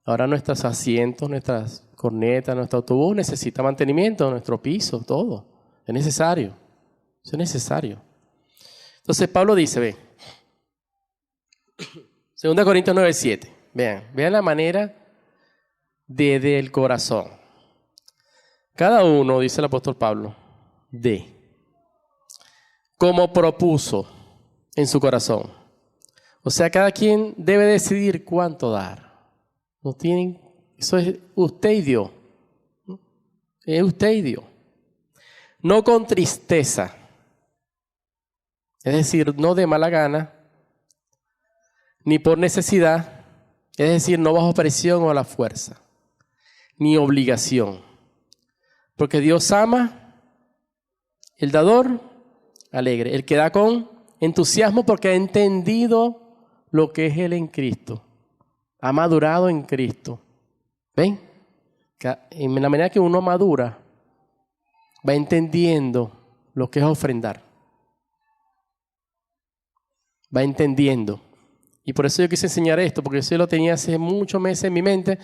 Ahora nuestros asientos, nuestras cornetas, nuestro autobús necesita mantenimiento, nuestro piso, todo. Es necesario. Eso es necesario. Entonces Pablo dice, ve, 2 Corintios 9:7. Vean la manera desde el corazón. Cada uno, dice el apóstol Pablo, como propuso en su corazón. O sea, cada quien debe decidir cuánto dar. Eso es usted y Dios. Es usted y Dios. No con tristeza. Es decir, no de mala gana, ni por necesidad. Es decir, no bajo presión o a la fuerza, ni obligación. Porque Dios ama el dador alegre, el que da con entusiasmo porque ha entendido lo que es Él en Cristo. Ha madurado en Cristo. ¿Ven? En la manera que uno madura, va entendiendo lo que es ofrendar. Va entendiendo. Y por eso yo quise enseñar esto, porque eso yo lo tenía hace muchos meses en mi mente.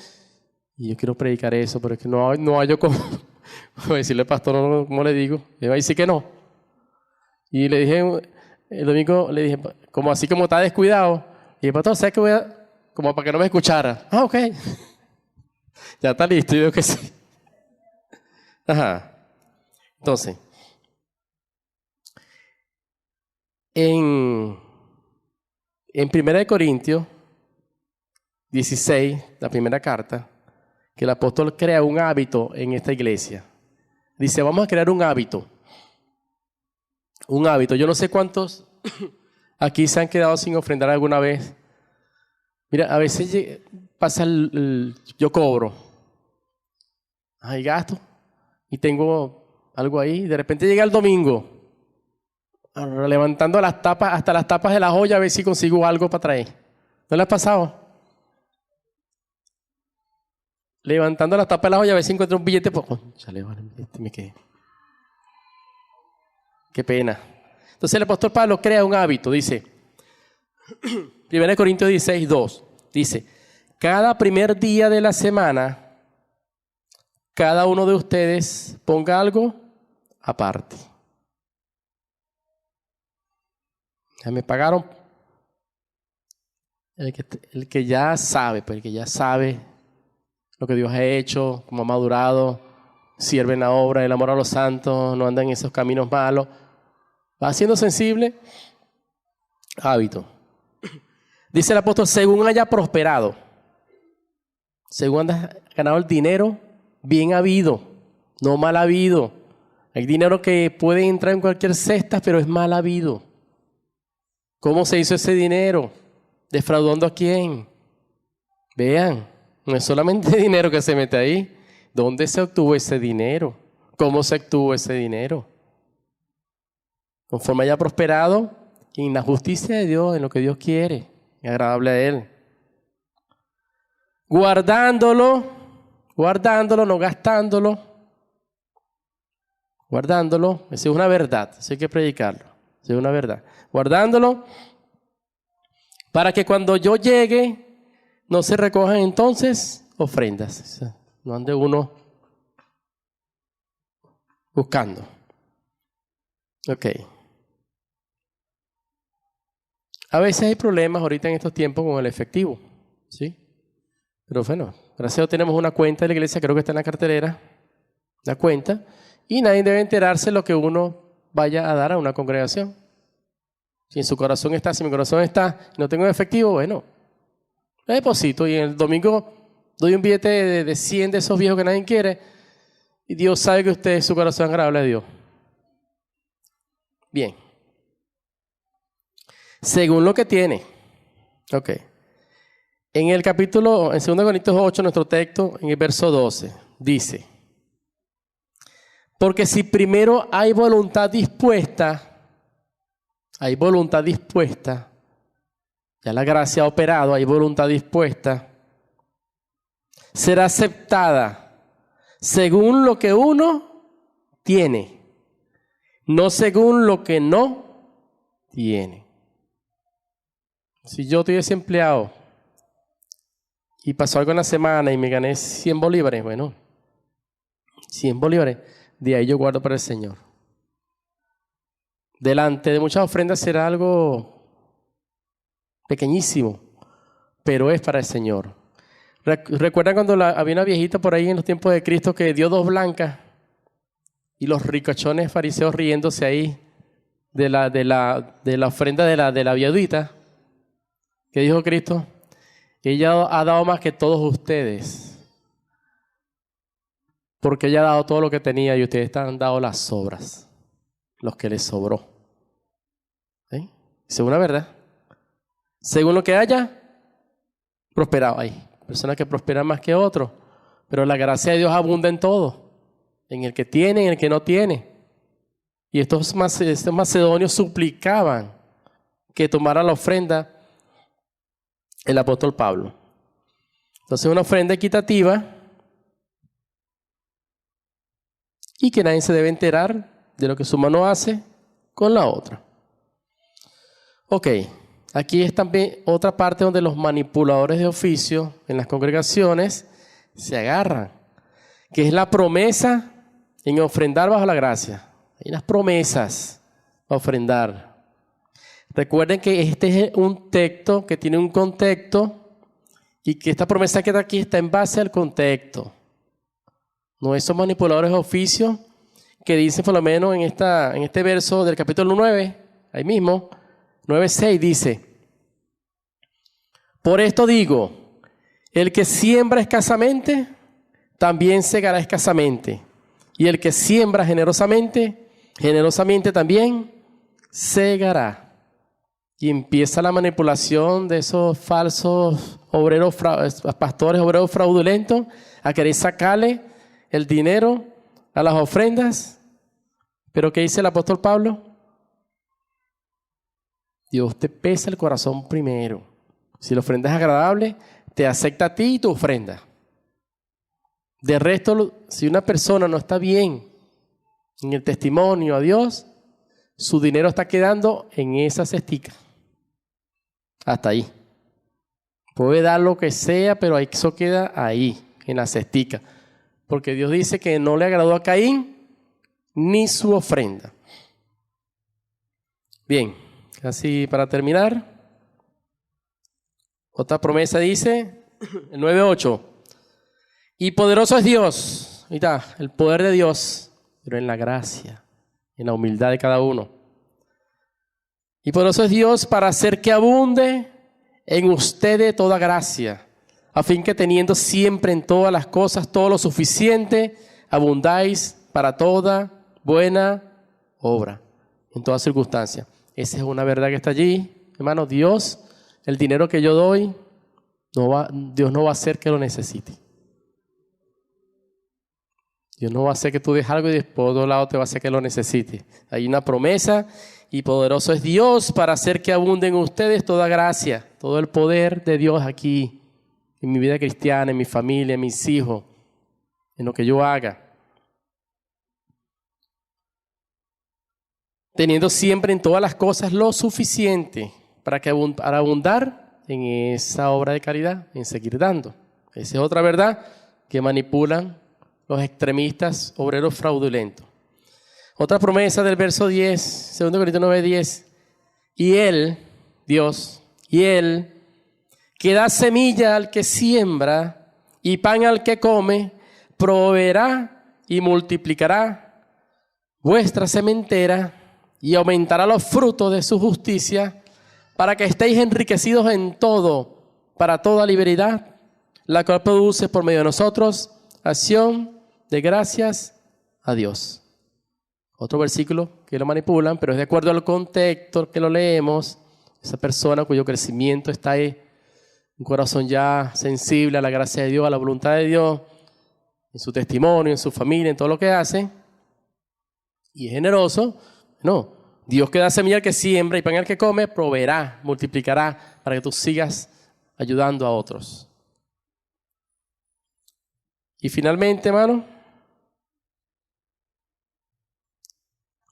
Y yo quiero predicar eso, pero es que no hallo Voy a decirle al pastor, no, ¿cómo le digo? Le va a decir que no. Y le dije, el domingo, le dije, como así como está descuidado. Y el pastor, ¿sabes qué voy a...? Como para que no me escuchara. Ah, ok. Ya está listo, yo digo que sí. Ajá. Entonces, en 1 Corintios 16, la primera carta, que el apóstol crea un hábito en esta iglesia. Dice, vamos a crear un hábito. Un hábito. Yo no sé cuántos aquí se han quedado sin ofrendar alguna vez. Mira, a veces pasa yo cobro. Hay gasto. Y tengo algo ahí. De repente llega el domingo. Levantando las tapas, hasta las tapas de la joya, a ver si consigo algo para traer. ¿No le ha pasado? Levantando las tapas de la joya, a ver si encuentro un billete. Chale, me quedé. Qué pena. Entonces el apóstol Pablo crea un hábito. Dice, 1 Corintios 16, 2. Dice, cada primer día de la semana, cada uno de ustedes ponga algo aparte. Ya me pagaron. El que ya sabe, pues el que ya sabe lo que Dios ha hecho, cómo ha madurado, sirve en la obra, el amor a los santos, no anda en esos caminos malos. Va siendo sensible. Hábito. Dice el apóstol, según haya prosperado, según haya ganado el dinero, bien habido, no mal habido. Hay dinero que puede entrar en cualquier cesta, pero es mal habido. ¿Cómo se hizo ese dinero? ¿Defraudando a quién? Vean, no es solamente dinero que se mete ahí. ¿Dónde se obtuvo ese dinero? ¿Cómo se obtuvo ese dinero? Conforme haya prosperado en la justicia de Dios, en lo que Dios quiere, agradable a Él. Guardándolo, no gastándolo. Guardándolo, esa es una verdad, eso hay que predicarlo, esa es una verdad. Guardándolo, para que cuando yo llegue, no se recojan entonces ofrendas. No ande uno buscando. Ok. A veces hay problemas ahorita en estos tiempos con el efectivo, ¿sí? Pero bueno, gracias a Dios tenemos una cuenta de la iglesia, creo que está en la cartelera, la cuenta, y nadie debe enterarse lo que uno vaya a dar a una congregación. Si en su corazón está, si mi corazón está, y no tengo efectivo, bueno, le deposito y el domingo doy un billete de 100 de esos viejos que nadie quiere, y Dios sabe que usted es su corazón agradable a Dios. Bien. Según lo que tiene. Ok. En el capítulo, en 2 Corintios 8, nuestro texto, en el verso 12, dice, porque si primero hay voluntad dispuesta, ya la gracia ha operado, hay voluntad dispuesta, será aceptada según lo que uno tiene, no según lo que no tiene. Si yo estoy desempleado y pasó algo en la semana y me gané 100 bolívares, bueno, 100 bolívares, de ahí yo guardo para el Señor. Delante de muchas ofrendas será algo pequeñísimo, pero es para el Señor. ¿Recuerdan cuando había una viejita por ahí en los tiempos de Cristo que dio 2 blancas y los ricochones fariseos riéndose ahí de la ofrenda de la viudita? ¿Qué dijo Cristo? Ella ha dado más que todos ustedes, porque ella ha dado todo lo que tenía y ustedes han dado las sobras, los que les sobró. ¿Sí? Según la verdad. Según lo que haya prosperado. Hay personas que prosperan más que otros, pero la gracia de Dios abunda en todo, en el que tiene y en el que no tiene. Y estos macedonios suplicaban que tomara la ofrenda el apóstol Pablo. Entonces una ofrenda equitativa y que nadie se debe enterar de lo que su mano hace con la otra. Ok, aquí es también otra parte donde los manipuladores de oficio en las congregaciones se agarran, que es la promesa en ofrendar bajo la gracia. Hay unas promesas para ofrendar. Recuerden que este es un texto que tiene un contexto y que esta promesa que está aquí está en base al contexto. No esos manipuladores de oficio que dicen, por lo menos en este verso del capítulo 9, ahí mismo, 9:6 dice: por esto digo, el que siembra escasamente, también segará escasamente. Y el que siembra generosamente, generosamente también segará. Y empieza la manipulación de esos falsos obreros, pastores obreros fraudulentos, a querer sacarle el dinero a las ofrendas. Pero ¿qué dice el apóstol Pablo? Dios te pesa el corazón primero. Si la ofrenda es agradable, te acepta a ti y tu ofrenda. De resto, si una persona no está bien en el testimonio a Dios, su dinero está quedando en esa cestica. Hasta ahí. Puede dar lo que sea, pero eso queda ahí, en la cestica. Porque Dios dice que no le agradó a Caín ni su ofrenda. Bien, así para terminar. Otra promesa dice, el 9:8. Y poderoso es Dios. Ahí está, el poder de Dios, pero en la gracia, en la humildad de cada uno. Y poderoso es Dios para hacer que abunde en ustedes toda gracia, a fin que teniendo siempre en todas las cosas todo lo suficiente, abundáis para toda buena obra, en toda circunstancia. Esa es una verdad que está allí. Hermano, Dios, el dinero que yo doy, Dios no va a hacer que lo necesite. Dios no va a hacer que tú des algo y después por otro lado te va a hacer que lo necesite. Hay una promesa y poderoso es Dios para hacer que abunde en ustedes toda gracia, todo el poder de Dios aquí, en mi vida cristiana, en mi familia, en mis hijos, en lo que yo haga. Teniendo siempre en todas las cosas lo suficiente para abundar en esa obra de caridad, en seguir dando. Esa es otra verdad que manipulan los extremistas obreros fraudulentos. Otra promesa del verso 10, 2 Corintios 9:10. Y Él, Dios, y Él, que da semilla al que siembra y pan al que come, proveerá y multiplicará vuestra sementera y aumentará los frutos de su justicia, para que estéis enriquecidos en todo, para toda liberalidad, la cual produce por medio de nosotros acción de gracias a Dios. Otro versículo que lo manipulan, pero es de acuerdo al contexto que lo leemos. Esa persona cuyo crecimiento está ahí, un corazón ya sensible a la gracia de Dios, a la voluntad de Dios, en su testimonio, en su familia, en todo lo que hace, y es generoso. No, Dios que da semilla al que siembra y pan al que come, proveerá, multiplicará, para que tú sigas ayudando a otros. Y finalmente, hermano,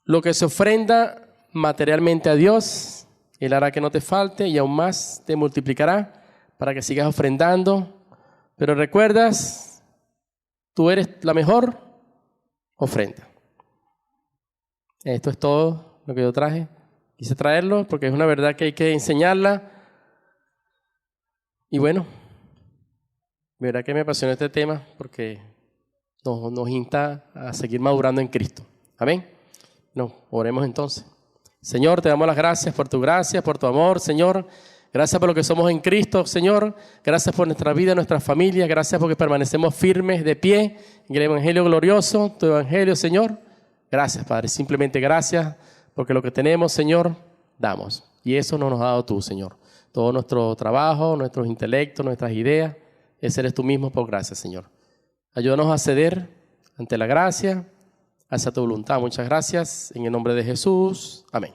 lo que se ofrenda materialmente a Dios, Él hará que no te falte y aún más te multiplicará para que sigas ofrendando. Pero recuerdas, tú eres la mejor ofrenda. Esto es todo lo que yo traje. Quise traerlo porque es una verdad que hay que enseñarla. Y bueno, verdad que me apasiona este tema porque nos insta a seguir madurando en Cristo. Amén. No, oremos entonces. Señor, te damos las gracias por tu gracia, por tu amor, Señor. Gracias por lo que somos en Cristo, Señor. Gracias por nuestra vida, nuestra familia. Gracias porque permanecemos firmes de pie en el Evangelio glorioso, tu Evangelio, Señor. Gracias, Padre. Simplemente gracias porque lo que tenemos, Señor, damos. Y eso no nos has dado tú, Señor. Todo nuestro trabajo, nuestros intelectos, nuestras ideas, ese eres tú mismo por gracia, Señor. Ayúdanos a ceder ante la gracia, hacia tu voluntad. Muchas gracias. En el nombre de Jesús. Amén.